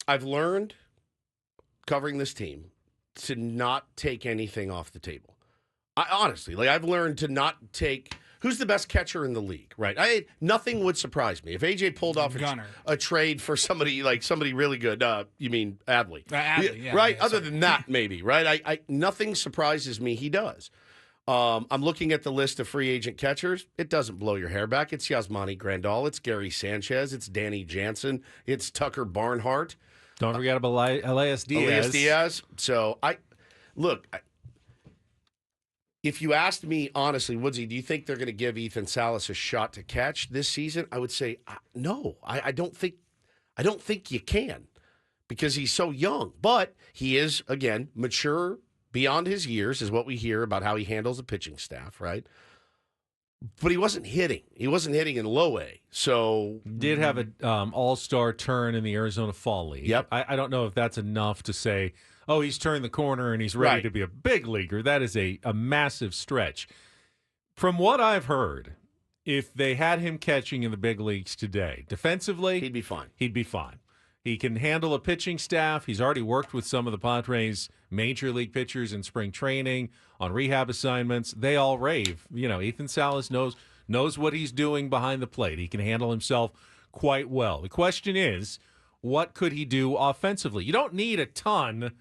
I've learned covering this team to not take anything off the table. Honestly, I've learned to not take who's the best catcher in the league, right? Nothing would surprise me if AJ pulled off a trade for somebody really good. You mean Adley? Adley, yeah, right. Yeah, Other than that, maybe, right? I nothing surprises me. He does. I'm looking at the list of free agent catchers. It doesn't blow your hair back. It's Yasmani Grandal. It's Gary Sanchez. It's Danny Jansen. It's Tucker Barnhart. Don't forget about Elias Diaz. So if you asked me honestly, Woodsy, do you think they're going to give Ethan Salas a shot to catch this season? I would say no. I don't think you can because he's so young. But he is, again, mature beyond his years is what we hear about how he handles the pitching staff, right? But he wasn't hitting. He wasn't hitting in low A. So did have an all-star turn in the Arizona Fall League. Yep. I don't know if that's enough to say, oh, he's turned the corner and he's ready to be a big leaguer. That is a massive stretch. From what I've heard, if they had him catching in the big leagues today, defensively, he'd be fine. He can handle a pitching staff. He's already worked with some of the Padres' major league pitchers in spring training on rehab assignments. They all rave. Ethan Salas knows what he's doing behind the plate. He can handle himself quite well. The question is, what could he do offensively? You don't need a ton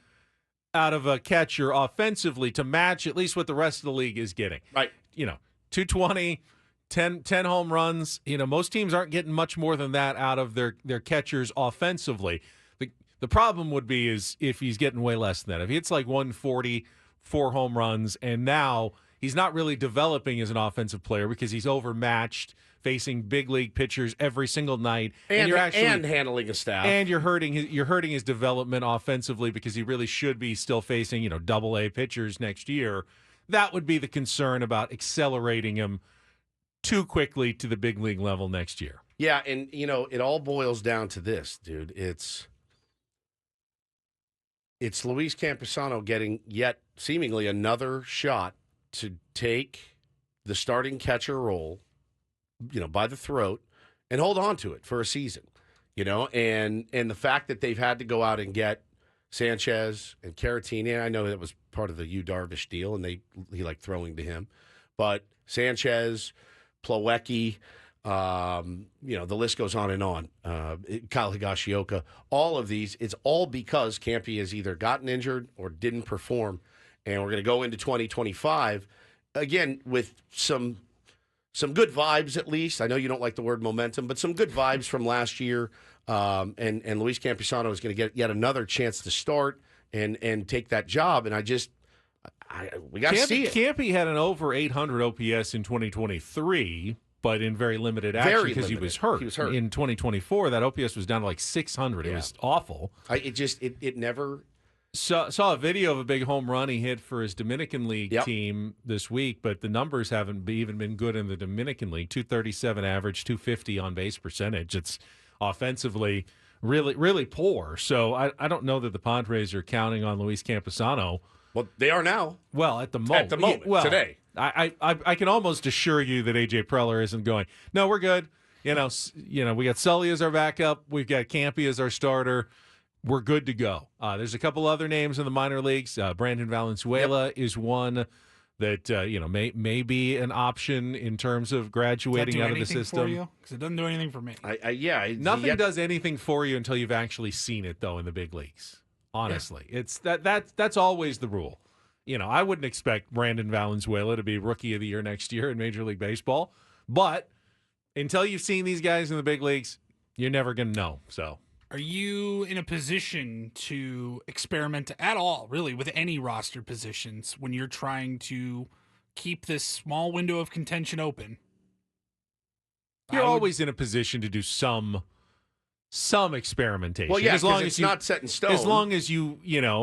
out of a catcher offensively to match at least what the rest of the league is getting. Right. 220, 10 home runs. Most teams aren't getting much more than that out of their catchers offensively. The problem would be is if he's getting way less than that. If he hits like 140, 4 home runs, and now he's not really developing as an offensive player because he's overmatched, facing big league pitchers every single night, and you're actually handling a staff, and you're hurting his development offensively because he really should be still facing Double A pitchers next year. That would be the concern about accelerating him too quickly to the big league level next year. Yeah, and it all boils down to this, dude. It's Luis Campusano getting yet seemingly another shot to take the starting catcher role, by the throat and hold on to it for a season, and the fact that they've had to go out and get Sanchez and Caratini. I know that was part of the Yu Darvish deal, and he liked throwing to him, but Sanchez, Plawecki, the list goes on and on. Kyle Higashioka, all of these, it's all because Campy has either gotten injured or didn't perform, and we're going to go into 2025 again with some good vibes, at least. I know you don't like the word momentum, but some good vibes from last year. And Luis Campusano is going to get yet another chance to start and take that job. And we got to see it. Campy had an over 800 OPS in 2023, but in very limited action because he was hurt. In 2024, that OPS was down to like 600. Yeah. It was awful. It never. Saw a video of a big home run he hit for his Dominican League team this week, but the numbers haven't even been good in the Dominican League. 237 average, 250 on base percentage. It's offensively really, really poor. So I don't know that the Padres are counting on Luis Campusano. Well, they are now. Well, at the moment. Today. I can almost assure you that A.J. Preller isn't going, no, we're good. We got Sully as our backup. We've got Campy as our starter. We're good to go. There's a couple other names in the minor leagues. Brandon Valenzuela is one that may be an option in terms of graduating out of the system. Because it doesn't do anything for me. Nothing does anything for you until you've actually seen it, though, in the big leagues. Honestly, it's that's always the rule. I wouldn't expect Brandon Valenzuela to be Rookie of the Year next year in Major League Baseball, but until you've seen these guys in the big leagues, you're never going to know. So. Are you in a position to experiment at all, really, with any roster positions when you're trying to keep this small window of contention open? You're always in a position to do some experimentation. Well, yeah, as long as it's not set in stone. As long as you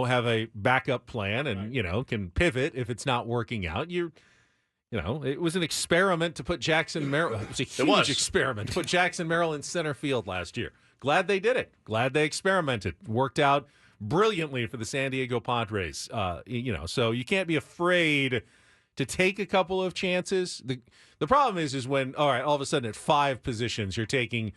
have a backup plan and can pivot if it's not working out. It was an experiment to put Jackson Merrill. It was a huge experiment to put Jackson Merrill in center field last year. Glad they did it. Glad they experimented. Worked out brilliantly for the San Diego Padres. So you can't be afraid to take a couple of chances. The problem is when all right, all of a sudden at 5 positions you're taking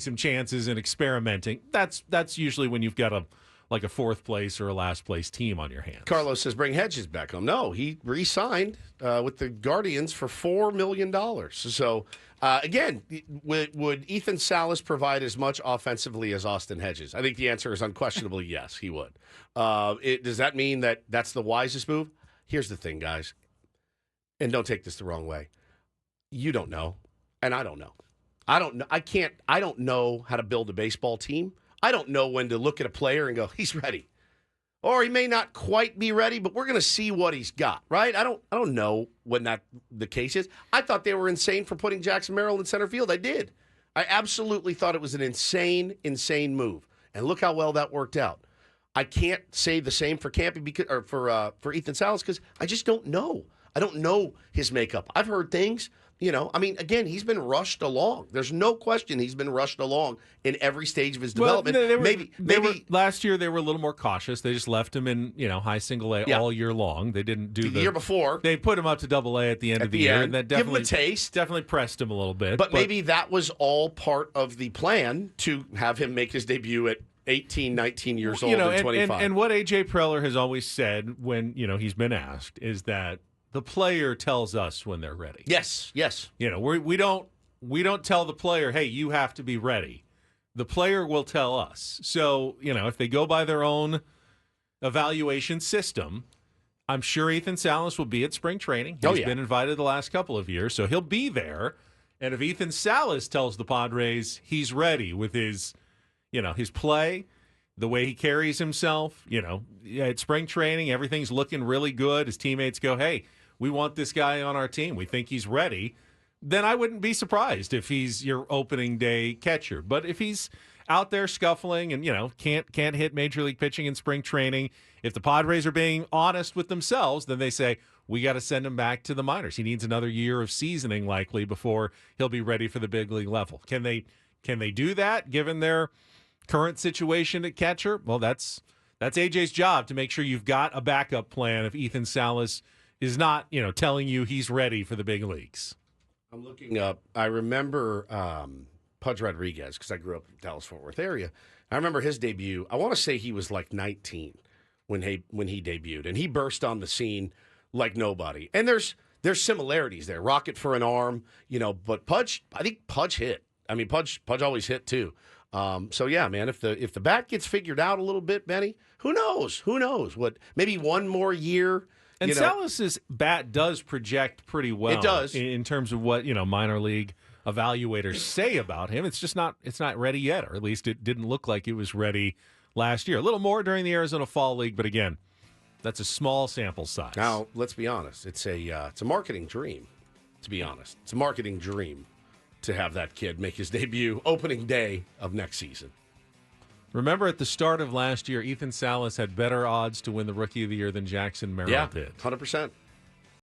some chances and experimenting. That's usually when you've got a 4th place or a last place team on your hands. Carlos says bring Hedges back home. No, he re-signed with the Guardians for $4 million. So again, would Ethan Salas provide as much offensively as Austin Hedges? I think the answer is unquestionably yes, he would. Does that mean that that's the wisest move? Here's the thing, guys, and don't take this the wrong way. You don't know, and I don't know. I don't know. I don't know how to build a baseball team. I don't know when to look at a player and go, he's ready. Or he may not quite be ready, but we're going to see what he's got, right? I don't know when that the case is. I thought they were insane for putting Jackson Merrill in center field. I did. I absolutely thought it was an insane move. And look how well that worked out. I can't say the same for Campy or for Ethan Salas because I just don't know. I don't know his makeup. I've heard things. Again, he's been rushed along. There's no question he's been rushed along in every stage of his development. Maybe last year they were a little more cautious. They just left him in high single A all year long. They didn't do the year before. They put him up to double A at the end of the year, and that definitely give him a taste. Definitely pressed him a little bit. But maybe that was all part of the plan to have him make his debut at 18, 19 years old and 25. And what A.J. Preller has always said when he's been asked is that the player tells us when they're ready. Yes. We don't tell the player, hey, you have to be ready. The player will tell us. So, if they go by their own evaluation system, I'm sure Ethan Salas will be at spring training. He's been invited the last couple of years, so he'll be there. And if Ethan Salas tells the Padres he's ready with his play, the way he carries himself, at spring training, everything's looking really good. His teammates go, hey, we want this guy on our team. We think he's ready. Then I wouldn't be surprised if he's your opening day catcher. But if he's out there scuffling and, can't hit major league pitching in spring training, if the Padres are being honest with themselves, then they say, we got to send him back to the minors. He needs another year of seasoning likely before he'll be ready for the big league level. Can they do that given their current situation at catcher? Well, that's AJ's job to make sure you've got a backup plan if Ethan Salas is not, telling you he's ready for the big leagues. I'm looking up. I remember Pudge Rodriguez because I grew up in the Dallas-Fort Worth area. I remember his debut. I want to say he was like 19 when he debuted, and he burst on the scene like nobody. And there's similarities there. Rocket for an arm, but Pudge, I think Pudge hit. I mean, Pudge always hit too. So yeah, man, if the bat gets figured out a little bit, Benny, who knows? What? Maybe one more year. And Salas's bat does project pretty well. It does in terms of what minor league evaluators say about him. It's just not ready yet, or at least it didn't look like it was ready last year. A little more during the Arizona Fall League, but again, that's a small sample size. Now, let's be honest. It's a marketing dream. To be honest, it's a marketing dream to have that kid make his debut opening day of next season. Remember at the start of last year, Ethan Salas had better odds to win the Rookie of the Year than Jackson Merrill did. 100%.